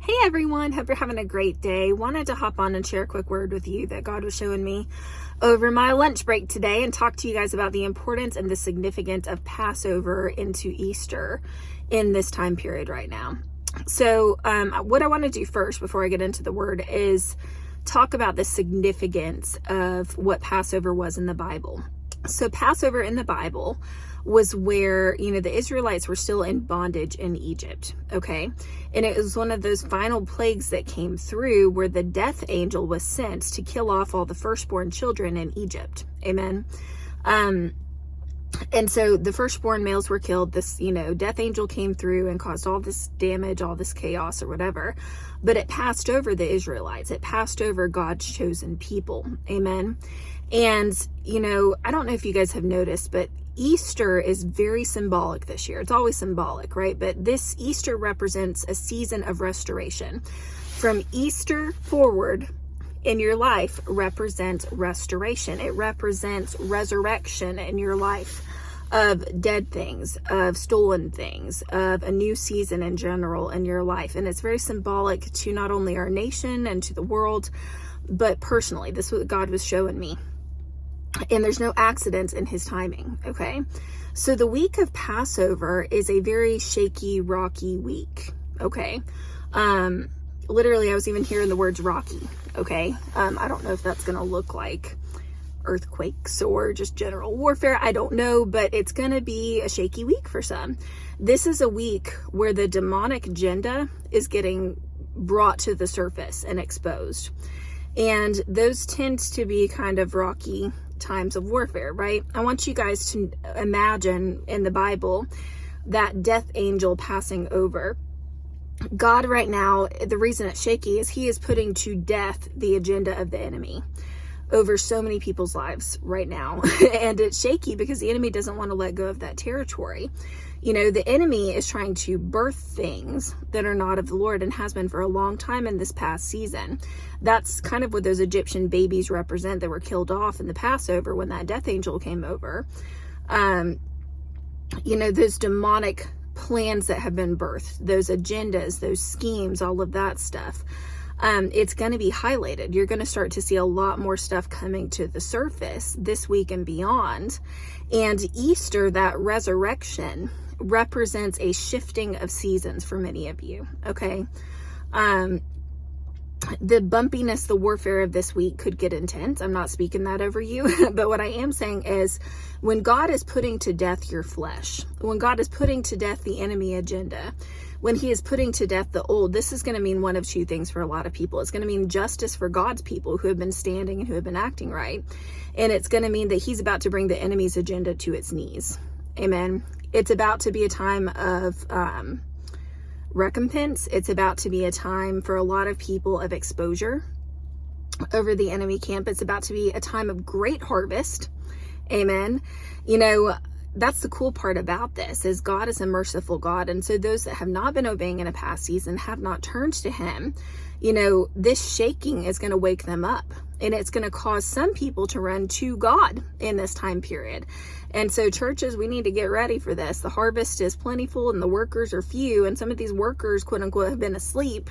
Hey everyone, hope you're having a great day. Wanted to hop on and share a quick word with you that God was showing me over my lunch break today and talk to you guys about the importance and the significance of Passover into Easter in this time period right now. So what I want to do first before I get into the word is talk about the significance of what Passover was in the Bible. So Passover in the Bible was where, the Israelites were still in bondage in Egypt, okay? And it was one of those final plagues that came through where the death angel was sent to kill off all the firstborn children in Egypt, amen? And so the firstborn males were killed. This, death angel came through and caused all this damage, all this chaos or whatever. But it passed over the Israelites. It passed over God's chosen people. Amen. And, I don't know if you guys have noticed, but Easter is very symbolic this year. It's always symbolic, right? But this Easter represents a season of restoration. From Easter forward in your life represents restoration. It represents resurrection in your life of dead things, of stolen things, of a new season in general in your life. And it's very symbolic to not only our nation and to the world, but personally. This is what God was showing me. And there's no accidents in his timing, okay? So the week of Passover is a very shaky, rocky week, okay? Literally, I was even hearing the words rocky, okay? I don't know if that's going to look like earthquakes or just general warfare. I don't know, but it's going to be a shaky week for some. This is a week where the demonic agenda is getting brought to the surface and exposed. And those tend to be kind of rocky times of warfare, right? I want you guys to imagine in the Bible that death angel passing over. God right now, the reason it's shaky is he is putting to death the agenda of the enemy over so many people's lives right now. And it's shaky because the enemy doesn't want to let go of that territory. The enemy is trying to birth things that are not of the Lord and has been for a long time in this past season. That's kind of what those Egyptian babies represent that were killed off in the Passover when that death angel came over. Those demonic plans that have been birthed, those agendas, those schemes, all of that stuff. It's going to be highlighted. You're going to start to see a lot more stuff coming to the surface this week and beyond. And Easter, that resurrection, represents a shifting of seasons for many of you, okay? The bumpiness, the warfare of this week could get intense. I'm not speaking that over you, but what I am saying is when God is putting to death your flesh, when God is putting to death the enemy agenda, when he is putting to death the old, this is going to mean one of two things for a lot of people. It's going to mean justice for God's people who have been standing and who have been acting right. And it's going to mean that he's about to bring the enemy's agenda to its knees. Amen. It's about to be a time of recompense. It's about to be a time for a lot of people of exposure over the enemy camp. It's about to be a time of great harvest. Amen. That's the cool part about this is God is a merciful God. And so those that have not been obeying in a past season have not turned to him. This shaking is going to wake them up, and it's going to cause some people to run to God in this time period. And so churches, we need to get ready for this. The harvest is plentiful and the workers are few. And some of these workers, quote unquote, have been asleep.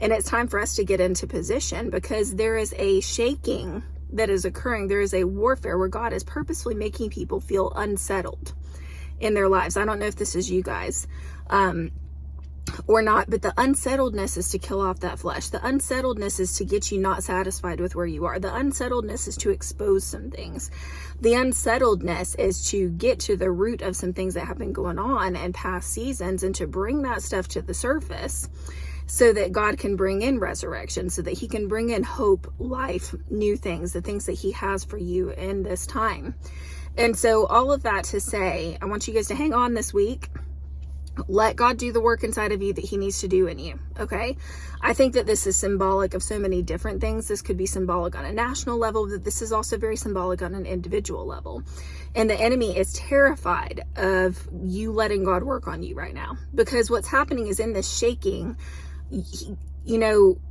And it's time for us to get into position because there is a shaking that is occurring. There is a warfare where God is purposefully making people feel unsettled in their lives. I don't know if this is you guys or not, but the unsettledness is to kill off that flesh. The unsettledness is to get you not satisfied with where you are. The unsettledness is to expose some things. The unsettledness is to get to the root of some things that have been going on in past seasons and to bring that stuff to the surface so that God can bring in resurrection, so that he can bring in hope, life, new things, the things that he has for you in this time. And so all of that to say, I want you guys to hang on this week. Let God do the work inside of you that he needs to do in you, okay? I think that this is symbolic of so many different things. This could be symbolic on a national level, but this is also very symbolic on an individual level. And the enemy is terrified of you letting God work on you right now. Because what's happening is in this shaking,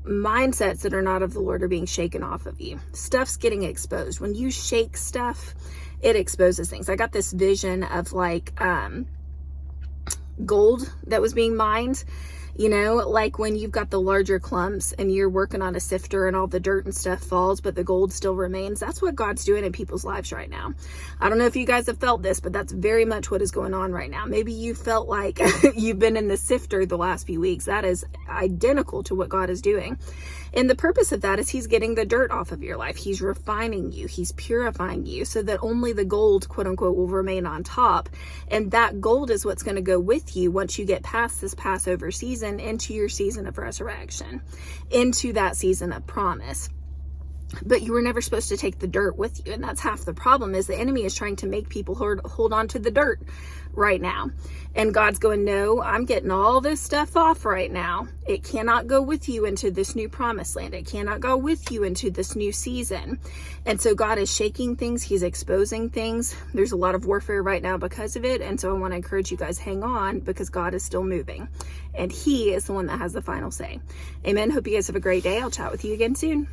mindsets that are not of the Lord are being shaken off of you. Stuff's getting exposed. When you shake stuff, it exposes things. I got this vision of like, gold that was being mined. You know, like when you've got the larger clumps and you're working on a sifter and all the dirt and stuff falls, but the gold still remains. That's what God's doing in people's lives right now. I don't know if you guys have felt this, but that's very much what is going on right now. Maybe you felt like you've been in the sifter the last few weeks. That is identical to what God is doing. And the purpose of that is he's getting the dirt off of your life. He's refining you. He's purifying you so that only the gold, quote unquote, will remain on top. And that gold is what's going to go with you once you get past this Passover season into your season of resurrection, into that season of promise. But you were never supposed to take the dirt with you. And that's half the problem, is the enemy is trying to make people hold on to the dirt right now. And God's going, no, I'm getting all this stuff off right now. It cannot go with you into this new promised land. It cannot go with you into this new season. And so God is shaking things. He's exposing things. There's a lot of warfare right now because of it. And so I want to encourage you guys, hang on, because God is still moving. And he is the one that has the final say. Amen. Hope you guys have a great day. I'll chat with you again soon.